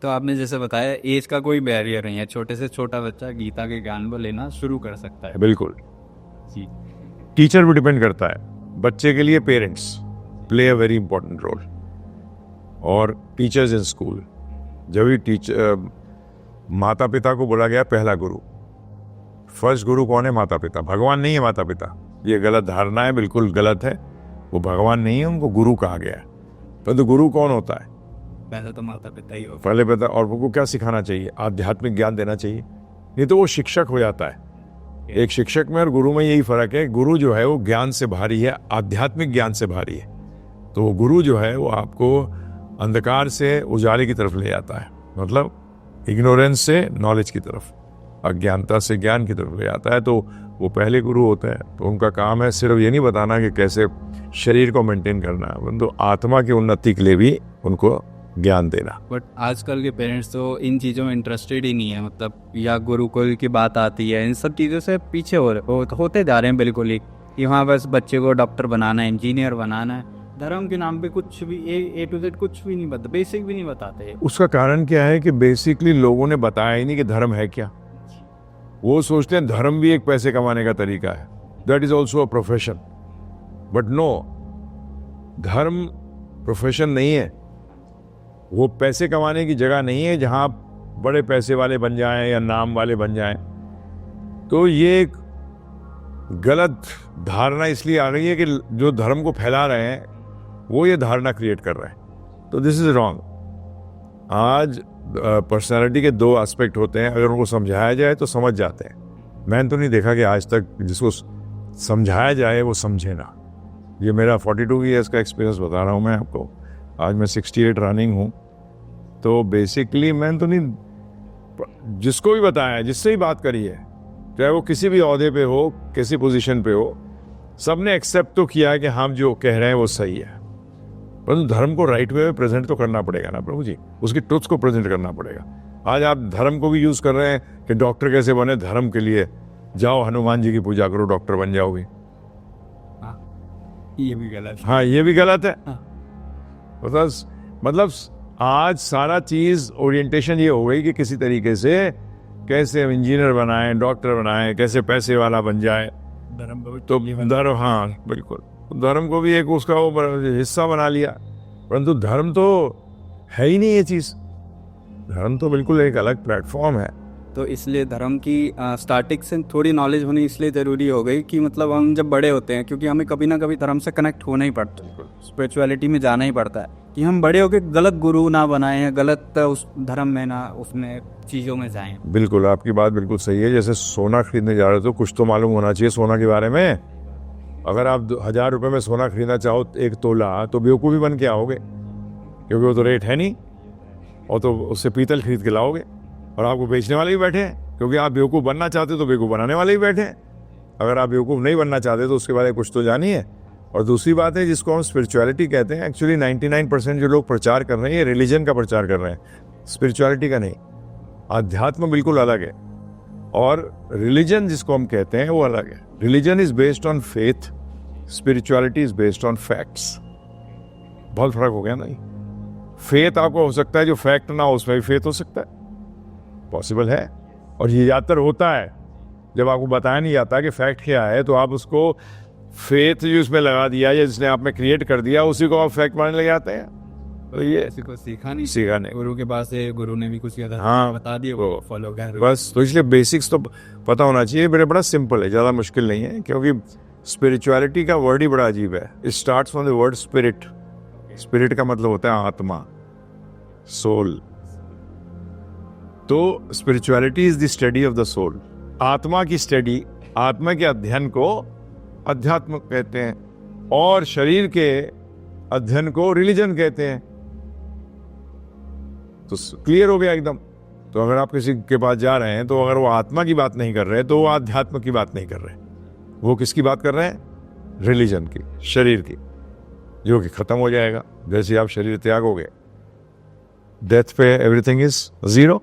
तो आपने जैसे बताया एज का कोई बैरियर नहीं है, छोटे से छोटा बच्चा गीता के ज्ञान को लेना शुरू कर सकता है। बिल्कुल। जी। टीचर भी डिपेंड करता है, बच्चे के लिए parents play a very important role, और टीचर्स इन स्कूल। जब भी टीचर, माता पिता को बोला गया पहला गुरु, फर्स्ट गुरु कौन है? माता पिता। भगवान नहीं है माता पिता, ये गलत धारणा है, बिल्कुल गलत है। वो भगवान नहीं है, उनको गुरु कहा गया है। परंतु गुरु कौन होता है? पहले तो माता पिता ही हो। पहले पिता, और उनको क्या सिखाना चाहिए? आध्यात्मिक ज्ञान देना चाहिए, नहीं तो वो शिक्षक हो जाता है। एक शिक्षक में और गुरु में यही फर्क है, गुरु जो है वो ज्ञान से भारी है, आध्यात्मिक ज्ञान से भारी है। तो वो गुरु जो है वो आपको अंधकार से उजाले की तरफ ले जाता है, मतलब इग्नोरेंस से नॉलेज की तरफ, अज्ञानता से ज्ञान की तरफ ले जाता है। तो वो पहले गुरु होते हैं। तो उनका काम है सिर्फ ये नहीं बताना कि कैसे शरीर को मेंटेन करना है, परंतु आत्मा की उन्नति के लिए भी उनको ज्ञान देना। बट आजकल के पेरेंट्स तो इन चीज़ों में इंटरेस्टेड ही नहीं है, मतलब या गुरुकुल की बात आती है, इन सब चीज़ों से पीछे होते जा रहे हैं बिल्कुल ही, कि वहाँ बस बच्चे को डॉक्टर बनाना है, इंजीनियर बनाना है। धर्म के नाम पे कुछ भी ए टू जेड कुछ भी नहीं बता, बेसिक भी नहीं बताते। उसका कारण क्या है कि बेसिकली लोगों ने बताया ही नहीं कि धर्म है क्या। वो सोचते हैं धर्म भी एक पैसे कमाने का तरीका है, that is also a profession. But no, धर्म प्रोफेशन नहीं है, वो पैसे कमाने की जगह नहीं है जहां आप बड़े पैसे वाले बन जाएं या नाम वाले बन जाएं। तो ये एक गलत धारणा इसलिए आ गई है कि जो धर्म को फैला रहे हैं वो ये धारणा क्रिएट कर रहे हैं। तो दिस इज रॉन्ग। आज पर्सनालिटी के दो एस्पेक्ट होते हैं, अगर उनको समझाया जाए तो समझ जाते हैं। मैंने तो नहीं देखा कि आज तक जिसको समझाया जाए वो समझे ना। ये मेरा 42 ईयर्स का एक्सपीरियंस बता रहा हूँ मैं आपको। आज मैं 68 रनिंग हूँ। तो बेसिकली मैंने तो नहीं, जिसको भी बताया, जिससे ही बात करी है, चाहे वो किसी भी ओहदे पे हो, किसी पोजीशन पे हो, सबने एक्सेप्ट तो किया है कि हम जो कह रहे हैं वो सही है। परंतु धर्म को राइट वे में प्रेजेंट तो करना पड़ेगा ना प्रभु जी, उसकी ट्रुथ्स को प्रेजेंट करना पड़ेगा। आज आप धर्म को भी यूज कर रहे हैं कि डॉक्टर कैसे बने, धर्म के लिए जाओ हनुमान जी की पूजा करो, डॉक्टर बन जाओगे। ये भी गलत है। हाँ, ये भी गलत है। हाँ। मतलब आज सारा चीज ओरिएंटेशन ये हो गई कि किसी तरीके से कैसे इंजीनियर बनाए, डॉक्टर बनाए, कैसे पैसे वाला बन जाए। धर्म तो धर्म, हाँ बिल्कुल, धर्म को भी एक उसका वो हिस्सा बना लिया। परंतु धर्म तो है ही नहीं ये चीज। धर्म तो बिल्कुल एक अलग प्लेटफॉर्म है। तो इसलिए धर्म की स्टार्टिंग से थोड़ी नॉलेज होनी इसलिए ज़रूरी हो गई कि मतलब हम जब बड़े होते हैं, क्योंकि हमें कभी ना कभी धर्म से कनेक्ट होना ही पड़ता है, स्पिरिचुअलिटी में जाना ही पड़ता है, कि हम बड़े होकर गलत गुरु ना बनाएं या गलत उस धर्म में ना उसमें चीज़ों में जाएं। बिल्कुल, आपकी बात बिल्कुल सही है। जैसे सोना खरीदने जा रहे हो तो कुछ तो मालूम होना चाहिए सोना के बारे में। अगर आप 1000 रुपये में सोना खरीदना चाहो 1 तोला, तो बेवकूफ़ी बन के आओगे, क्योंकि वो तो रेट है नहीं। और तो उससे पीतल खरीद के लाओगे, और आपको बेचने वाले भी बैठे हैं, क्योंकि आप बेवकूफ़ बनना चाहते तो बेवकूफ़ बनाने वाले भी बैठे हैं। अगर आप बेवकूफ़ नहीं बनना चाहते तो उसके बारे में कुछ तो जानिए। और दूसरी बात है जिसको हम स्पिरिचुअलिटी कहते हैं, एक्चुअली 99% जो लोग प्रचार कर रहे हैं ये रिलीजन का प्रचार कर रहे हैं, स्पिरिचुअलिटी का नहीं। अध्यात्म बिल्कुल अलग है, और रिलीजन जिसको हम कहते हैं वो अलग है। Religion is based on faith, spirituality is based on facts. बहुत फर्क हो गया ना। फेथ आपको हो सकता है जो फैक्ट ना हो उसमें भी फेथ हो सकता है, पॉसिबल है। और ये ज़्यादातर होता है जब आपको बताया नहीं जाता कि फैक्ट क्या है, तो आप उसको फेथ जो उसमें लगा दिया या जिसने आप में क्रिएट कर दिया उसी को आप फैक्ट मानने लग जाते हैं। तो ये किसी को सीखा नहीं, गुरु के पास से गुरु ने भी कुछ किया था, हाँ, बता दिए, वो फॉलो कर बस। तो इसलिए बेसिक्स तो पता होना चाहिए। बड़ा सिंपल है, ज़्यादा मुश्किल नहीं है, क्योंकि स्पिरिचुअलिटी का वर्ड ही बड़ा अजीब है। It starts from the word spirit. Spirit का मतलब होता है आत्मा, सोल। तो spirituality is the study of the soul. आत्मा की स्टडी, आत्मा के अध्ययन को अध्यात्म कहते हैं, और शरीर के अध्ययन को रिलीजन कहते हैं। तो क्लियर हो गया एकदम। तो अगर आप किसी के पास जा रहे हैं तो अगर वो आत्मा की बात नहीं कर रहे तो वो आध्यात्म की बात नहीं कर रहे, वो किसकी बात कर रहे हैं? रिलीजन की, शरीर की, जो कि खत्म हो जाएगा जैसे आप शरीर त्यागोगे। डेथ पे एवरीथिंग इज जीरो।